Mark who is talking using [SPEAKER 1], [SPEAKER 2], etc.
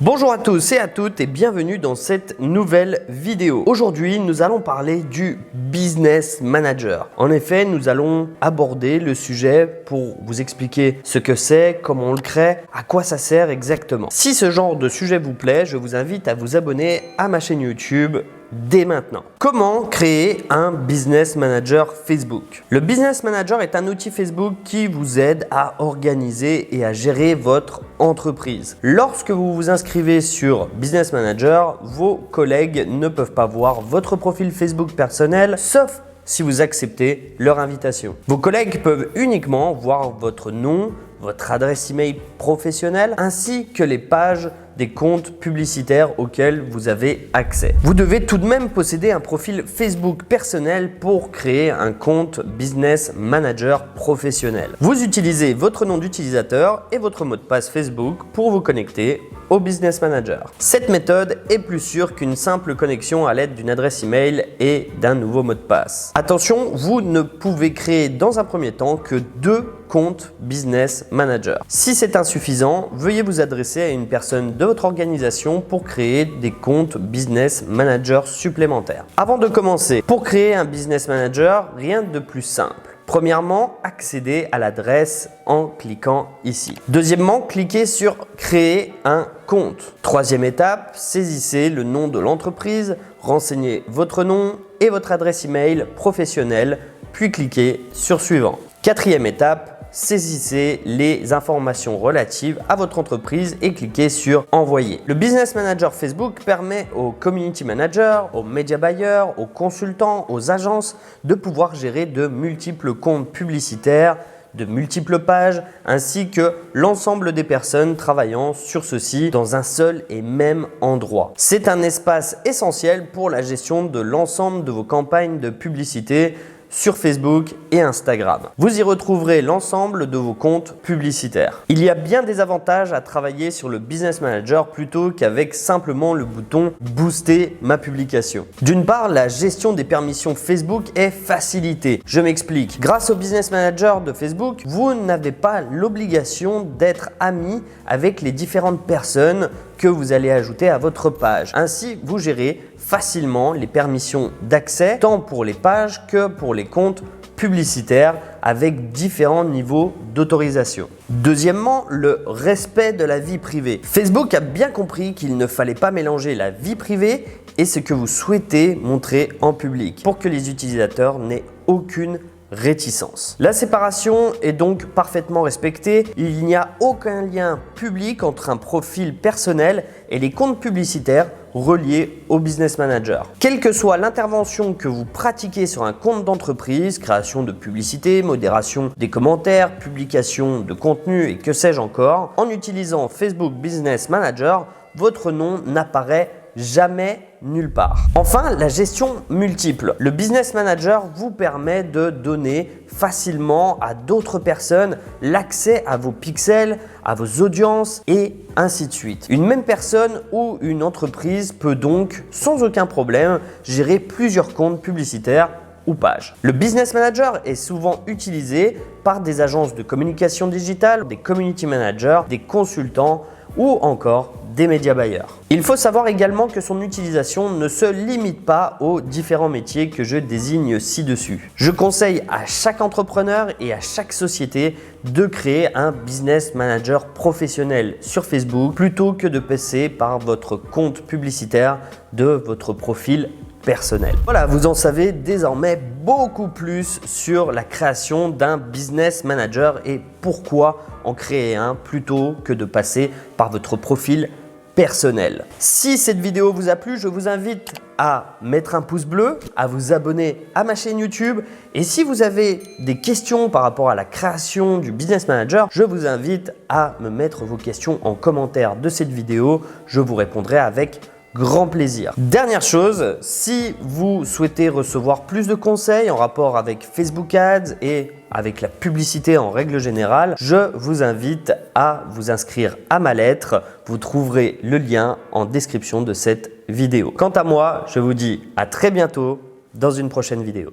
[SPEAKER 1] Bonjour à tous et à toutes et bienvenue dans cette nouvelle vidéo. Aujourd'hui, nous allons parler du Business Manager. En effet, nous allons aborder le sujet pour vous expliquer ce que c'est, comment on le crée, à quoi ça sert exactement. Si ce genre de sujet vous plaît, je vous invite à vous abonner à ma chaîne YouTube dès maintenant. Comment créer un Business Manager Facebook? Le Business Manager est un outil Facebook qui vous aide à organiser et à gérer votre entreprise. Lorsque vous vous inscrivez sur Business Manager, vos collègues ne peuvent pas voir votre profil Facebook personnel, sauf si vous acceptez leur invitation. Vos collègues peuvent uniquement voir votre nom, votre adresse email professionnelle ainsi que les pages des comptes publicitaires auxquels vous avez accès. Vous devez tout de même posséder un profil Facebook personnel pour créer un compte Business Manager professionnel. Vous utilisez votre nom d'utilisateur et votre mot de passe Facebook pour vous connecter au Business Manager. Cette méthode est plus sûre qu'une simple connexion à l'aide d'une adresse email et d'un nouveau mot de passe. Attention, vous ne pouvez créer dans un premier temps que 2 comptes Business Manager. Si c'est insuffisant, veuillez vous adresser à une personne de votre organisation pour créer des comptes Business Manager supplémentaires. Avant de commencer, pour créer un Business Manager, rien de plus simple. Premièrement, accédez à l'adresse en cliquant ici. Deuxièmement, cliquez sur Créer un compte. Troisième étape, saisissez le nom de l'entreprise, renseignez votre nom et votre adresse email professionnelle, puis cliquez sur Suivant. Quatrième étape, saisissez les informations relatives à votre entreprise et cliquez sur Envoyer. Le Business Manager Facebook permet aux Community Managers, aux Media Buyers, aux consultants, aux agences de pouvoir gérer de multiples comptes publicitaires, de multiples pages, ainsi que l'ensemble des personnes travaillant sur ceci dans un seul et même endroit. C'est un espace essentiel pour la gestion de l'ensemble de vos campagnes de publicité sur Facebook et Instagram. Vous y retrouverez l'ensemble de vos comptes publicitaires. Il y a bien des avantages à travailler sur le Business Manager plutôt qu'avec simplement le bouton « Booster ma publication ». D'une part, la gestion des permissions Facebook est facilitée. Je m'explique. Grâce au Business Manager de Facebook, vous n'avez pas l'obligation d'être ami avec les différentes personnes que vous allez ajouter à votre page. Ainsi, vous gérez facilement les permissions d'accès tant pour les pages que pour les comptes publicitaires avec différents niveaux d'autorisation. Deuxièmement, le respect de la vie privée. Facebook a bien compris qu'il ne fallait pas mélanger la vie privée et ce que vous souhaitez montrer en public pour que les utilisateurs n'aient aucune réticence. La séparation est donc parfaitement respectée. Il n'y a aucun lien public entre un profil personnel et les comptes publicitaires reliés au Business Manager. Quelle que soit l'intervention que vous pratiquez sur un compte d'entreprise, création de publicité, modération des commentaires, publication de contenu et que sais-je encore, en utilisant Facebook Business Manager, votre nom n'apparaît jamais nulle part. Enfin, la gestion multiple. Le Business Manager vous permet de donner facilement à d'autres personnes l'accès à vos pixels, à vos audiences et ainsi de suite. Une même personne ou une entreprise peut donc sans aucun problème gérer plusieurs comptes publicitaires ou pages. Le Business Manager est souvent utilisé par des agences de communication digitale, des community managers, des consultants ou encore des média buyers. Il faut savoir également que son utilisation ne se limite pas aux différents métiers que je désigne ci-dessus. Je conseille à chaque entrepreneur et à chaque société de créer un Business Manager professionnel sur Facebook plutôt que de passer par votre compte publicitaire de votre profil personnel. Voilà, vous en savez désormais beaucoup plus sur la création d'un Business Manager et pourquoi en créer un plutôt que de passer par votre profil personnel. Si cette vidéo vous a plu, je vous invite à mettre un pouce bleu, à vous abonner à ma chaîne YouTube et si vous avez des questions par rapport à la création du Business Manager, je vous invite à me mettre vos questions en commentaire de cette vidéo. Je vous répondrai avec grand plaisir. Dernière chose, si vous souhaitez recevoir plus de conseils en rapport avec Facebook Ads et avec la publicité en règle générale, je vous invite à vous inscrire à ma lettre. Vous trouverez le lien en description de cette vidéo. Quant à moi, je vous dis à très bientôt dans une prochaine vidéo.